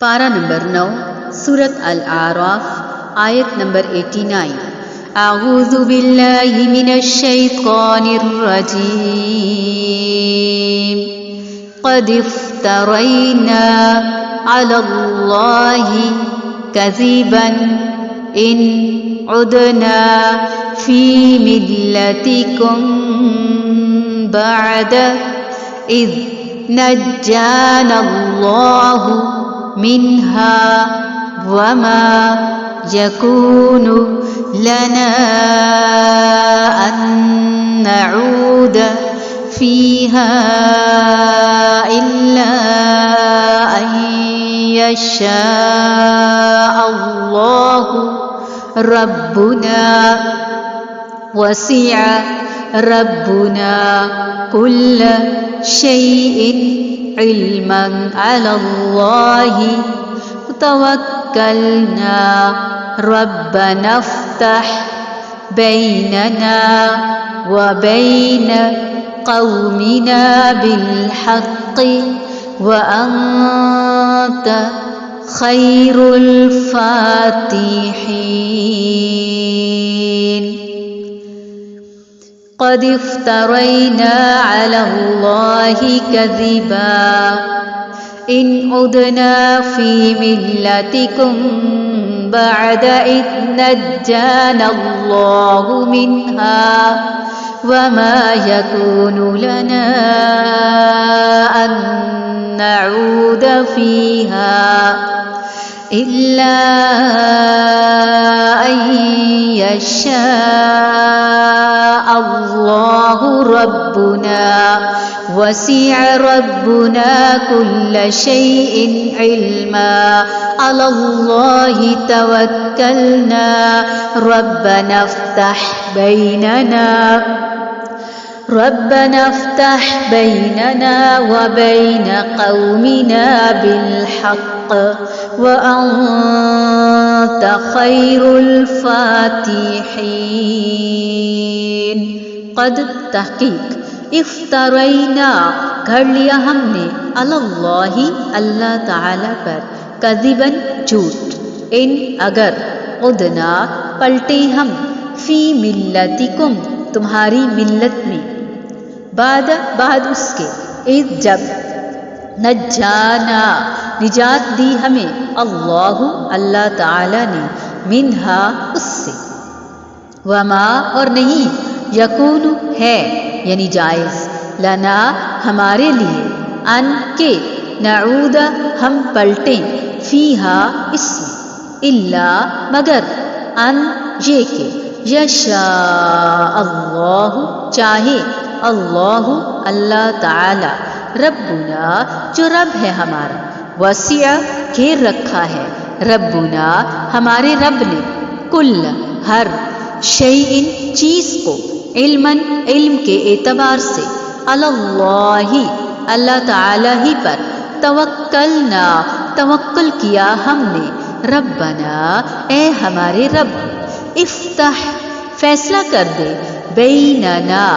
پارہ نمبر 9 سورۃ الاعراف آیت نمبر 89۔ اعوذ باللہ من الشیطان الرجیم قد افترینا علی اللہ کذبا ان عدنا فی ملتکم بعد اذ نجانا اللہ منها وما يكون لنا أن نعود فيها إلا أن يشاء الله ربنا وسع ربنا كل شيء علما على الله توكلنا ربنا افتح بيننا وبين قومنا بالحق وأنت خير الفاتحين۔ قد افترينا على الله كذبا إن عدنا في ملتكم بعد إذ نجانا الله منها وما يكون لنا أن نعود فيها إلا أن يشاء الله ربنا وسع ربنا كل شيء علما على الله توكلنا ربنا افتح بيننا وبين قومنا بالحق وأنت خير الفاتحين۔ قد تحقیق افترینا گھڑ لیا ہم نے اللہ اللہ تعالی پر کذباً جھوٹ ان اگر عدنا پلٹے ہم فی ملتکم تمہاری ملت میں بعد اس کے اذ جب نجانا نجات دی ہمیں اللہ تعالی نے منہا اس سے وما اور نہیں یکون ہے یعنی جائز لنا ہمارے لیے ان کے نعود ہم پلٹیں فیہا اس میں الا مگر ان یہ کہ یشاء اللہ چاہے اللہ تعالی ربنا جو رب ہے ہمارا وسع گھیر رکھا ہے ربنا ہمارے رب نے کل ہر شیء چیز کو علم کے اعتبار سے اللہ تعالی ہی پر توکلنا توکل کیا ہم نے ربنا اے ہمارے رب افتح فیصلہ کر دے بیننا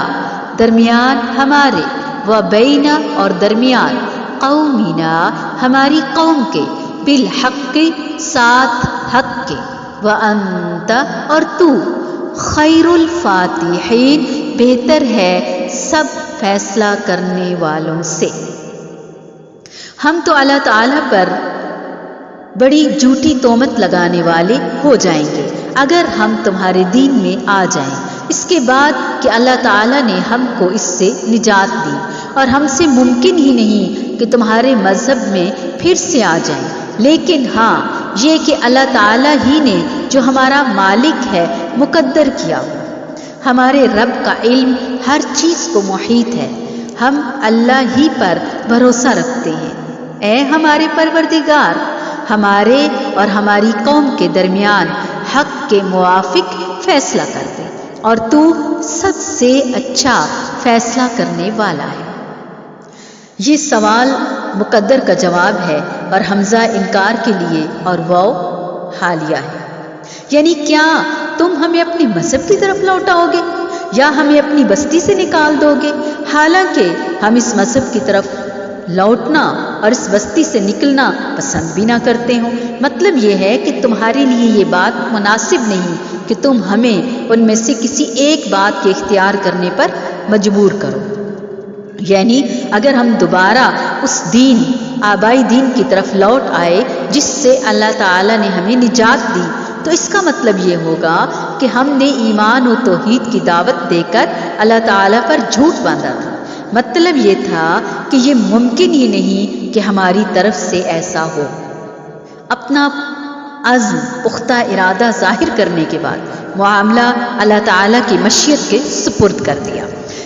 درمیان ہمارے و بین اور درمیان قومنا ہماری قوم کے بالحق ساتھ حق کے وانت اور تو خیر الفاتحین بہتر ہے سب فیصلہ کرنے والوں سے۔ ہم تو اللہ تعالیٰ پر بڑی جھوٹی تہمت لگانے والے ہو جائیں گے اگر ہم تمہارے دین میں آ جائیں اس کے بعد کہ اللہ تعالیٰ نے ہم کو اس سے نجات دی اور ہم سے ممکن ہی نہیں کہ تمہارے مذہب میں پھر سے آ جائیں لیکن ہاں یہ کہ اللہ تعالیٰ ہی نے جو ہمارا مالک ہے مقدر کیا ہمارے رب کا علم ہر چیز کو محیط ہے ہم اللہ ہی پر بھروسہ رکھتے ہیں اے ہمارے پروردگار ہمارے اور ہماری قوم کے درمیان حق کے موافق فیصلہ کر دے اور تو سب سے اچھا فیصلہ کرنے والا ہے۔ یہ سوال مقدر کا جواب ہے اور حمزہ انکار کے لیے اور واو حالیہ ہے یعنی کیا تم ہمیں اپنے مذہب کی طرف لوٹاؤ گے یا ہمیں اپنی بستی سے نکال دو گے؟ حالانکہ ہم اس مذہب کی طرف لوٹنا اور اس بستی سے نکلنا پسند بھی نہ کرتے ہوں۔ مطلب یہ ہے کہ تمہارے لیے یہ بات مناسب نہیں کہ تم ہمیں ان میں سے کسی ایک بات کے اختیار کرنے پر مجبور کرو۔ یعنی اگر ہم دوبارہ اس دین آبائی دین کی طرف لوٹ آئے جس سے اللہ تعالیٰ نے ہمیں نجات دی، تو اس کا مطلب یہ ہوگا کہ ہم نے ایمان و توحید کی دعوت دے کر اللہ تعالیٰ پر جھوٹ باندھا تھا۔ مطلب یہ تھا کہ یہ ممکن ہی نہیں کہ ہماری طرف سے ایسا ہو۔ اپنا عزم پختہ ارادہ ظاہر کرنے کے بعد معاملہ اللہ تعالیٰ کی مشیت کے سپرد کر دیا۔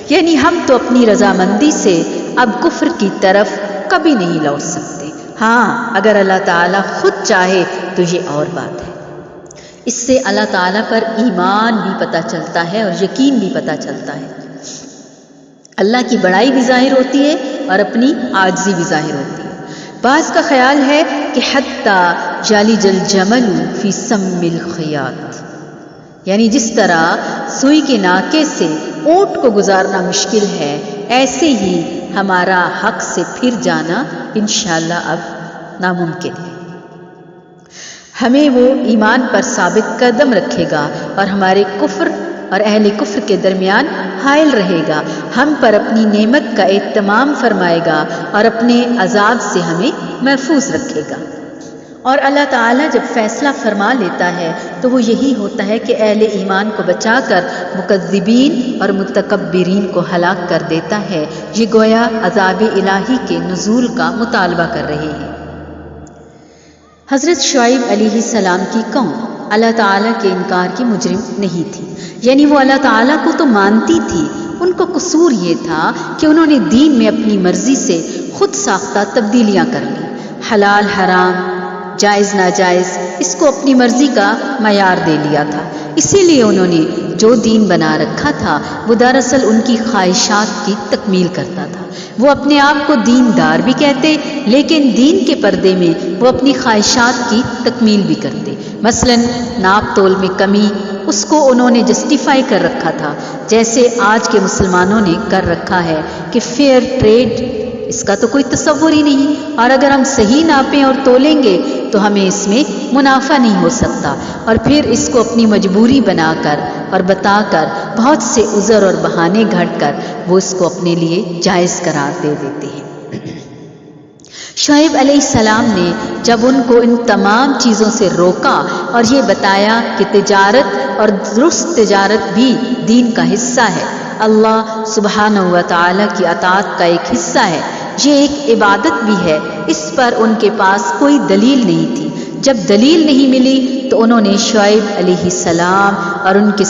یعنی ہم تو اپنی رضامندی سے اب کفر کی طرف کبھی نہیں لوٹ سکتے۔ ہاں، اگر اللہ تعالیٰ خود چاہے تو یہ اور بات ہے۔ اس سے اللہ تعالیٰ پر ایمان بھی پتہ چلتا ہے اور یقین بھی پتہ چلتا ہے۔ اللہ کی بڑائی بھی ظاہر ہوتی ہے اور اپنی عاجزی بھی ظاہر ہوتی ہے۔ بعض کا خیال ہے کہ حتیٰ یلج الجمل فی سم الخیاط، یعنی جس طرح سوئی کے ناکے سے اونٹ کو گزارنا مشکل ہے، ایسے ہی ہمارا حق سے پھر جانا انشاءاللہ اب ناممکن ہے۔ ہمیں وہ ایمان پر ثابت قدم رکھے گا اور ہمارے کفر اور اہل کفر کے درمیان حائل رہے گا، ہم پر اپنی نعمت کا اہتمام فرمائے گا اور اپنے عذاب سے ہمیں محفوظ رکھے گا۔ اور اللہ تعالیٰ جب فیصلہ فرما لیتا ہے تو وہ یہی ہوتا ہے کہ اہل ایمان کو بچا کر مکذبین اور متکبرین کو ہلاک کر دیتا ہے۔ یہ گویا عذاب الہی کے نزول کا مطالبہ کر رہے ہیں۔ حضرت شعیب علیہ السلام کی قوم اللہ تعالیٰ کے انکار کی مجرم نہیں تھی، یعنی وہ اللہ تعالیٰ کو تو مانتی تھی۔ ان کو قصور یہ تھا کہ انہوں نے دین میں اپنی مرضی سے خود ساختہ تبدیلیاں کر لی، حلال حرام، جائز ناجائز، اس کو اپنی مرضی کا معیار دے لیا تھا۔ اسی لیے انہوں نے جو دین بنا رکھا تھا وہ دراصل ان کی خواہشات کی تکمیل کرتا تھا۔ وہ اپنے آپ کو دیندار بھی کہتے، لیکن دین کے پردے میں وہ اپنی خواہشات کی تکمیل بھی کرتے۔ مثلا ناپ تول میں کمی، اس کو انہوں نے جسٹیفائی کر رکھا تھا، جیسے آج کے مسلمانوں نے کر رکھا ہے کہ فیئر ٹریڈ، اس کا تو کوئی تصور ہی نہیں، اور اگر ہم صحیح ناپیں اور تولیں گے تو ہمیں اس میں منافع نہیں ہو سکتا، اور پھر اس کو اپنی مجبوری بنا کر اور بتا کر بہت سے عذر اور بہانے گھڑ کر وہ اس کو اپنے لیے جائز قرار دے دیتے ہیں۔ شعیب علیہ السلام نے جب ان کو ان تمام چیزوں سے روکا اور یہ بتایا کہ تجارت اور درست تجارت بھی دین کا حصہ ہے، اللہ سبحانہ و تعالیٰ کی اطاعت کا ایک حصہ ہے، یہ ایک عبادت بھی ہے، اس پر ان کے پاس کوئی دلیل نہیں تھی۔ جب دلیل نہیں ملی تو انہوں نے شعیب علیہ السلام اور ان کے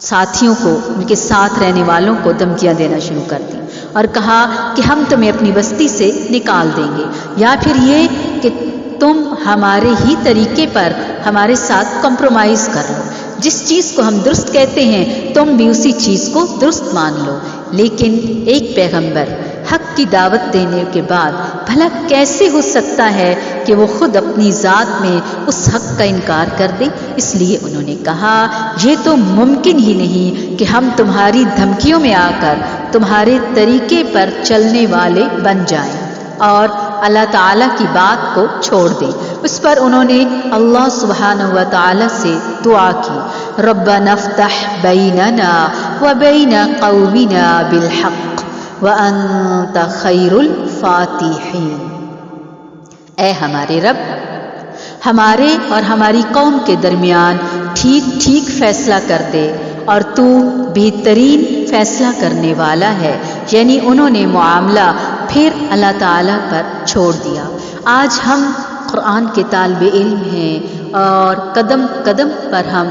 ساتھیوں کو، ان کے ساتھ رہنے والوں کو دھمکیاں دینا شروع کر دی اور کہا کہ ہم تمہیں اپنی بستی سے نکال دیں گے، یا پھر یہ کہ تم ہمارے ہی طریقے پر ہمارے ساتھ کمپرومائز کر لو، جس چیز کو ہم درست کہتے ہیں تم بھی اسی چیز کو درست مان لو۔ لیکن ایک پیغمبر حق کی دعوت دینے کے بعد بھلا کیسے ہو سکتا ہے کہ وہ خود اپنی ذات میں اس حق کا انکار کر دے؟ اس لیے انہوں نے کہا یہ تو ممکن ہی نہیں کہ ہم تمہاری دھمکیوں میں آ کر تمہارے طریقے پر چلنے والے بن جائیں اور اللہ تعالیٰ کی بات کو چھوڑ دیں۔ اس پر انہوں نے اللہ سبحانہ و تعالیٰ سے دعا کی، ربنا افتح بیننا وبین قومنا بالحق وانت خیر الفاتحین۔ اے ہمارے رب، ہمارے اور ہماری قوم کے درمیان ٹھیک ٹھیک فیصلہ کر دے اور تو بہترین فیصلہ کرنے والا ہے۔ یعنی انہوں نے معاملہ پھر اللہ تعالیٰ پر چھوڑ دیا۔ آج ہم قرآن کے طالب علم ہیں اور قدم قدم پر ہم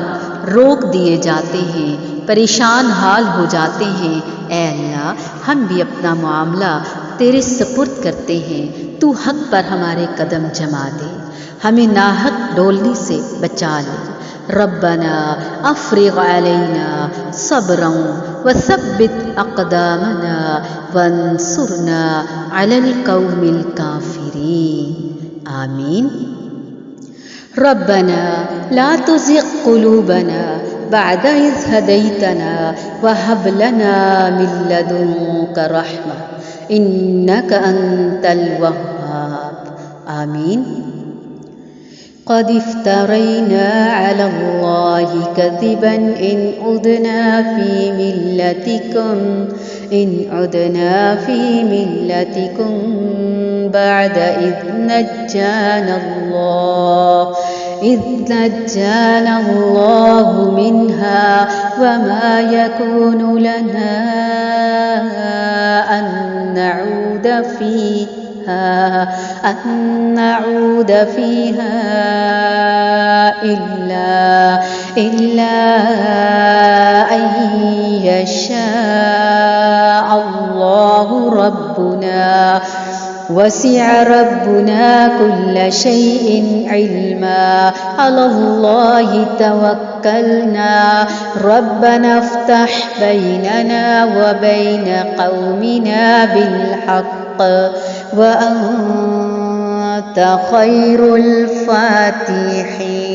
روک دیے جاتے ہیں، پریشان حال ہو جاتے ہیں۔ اے اللہ، ہم بھی اپنا معاملہ تیرے سپرد کرتے ہیں، تو حق پر ہمارے قدم جما دے، ہمیں ناحق ڈولنے سے بچا لے۔ ربنا افرغ علینا صبرا وثبت اقدامنا وانصرنا علی القوم الکافرین۔ آمین۔ ربنا لا تزغ قلوبنا بعد إذ هديتنا وهب لنا من لدنك رحمة إنك أنت الوهاب. آمين. قد افترينا على الله كذبا إن عدنا في ملتكم بعد إذ نجانا الله منها وما يكون لنا أن نعود فيها إلا أن يشاء الله ربنا. وسع ربنا كل شيء علما. على الله توكلنا ربنا افتح بيننا وبين قومنا بالحق وأنت خير الفاتحين.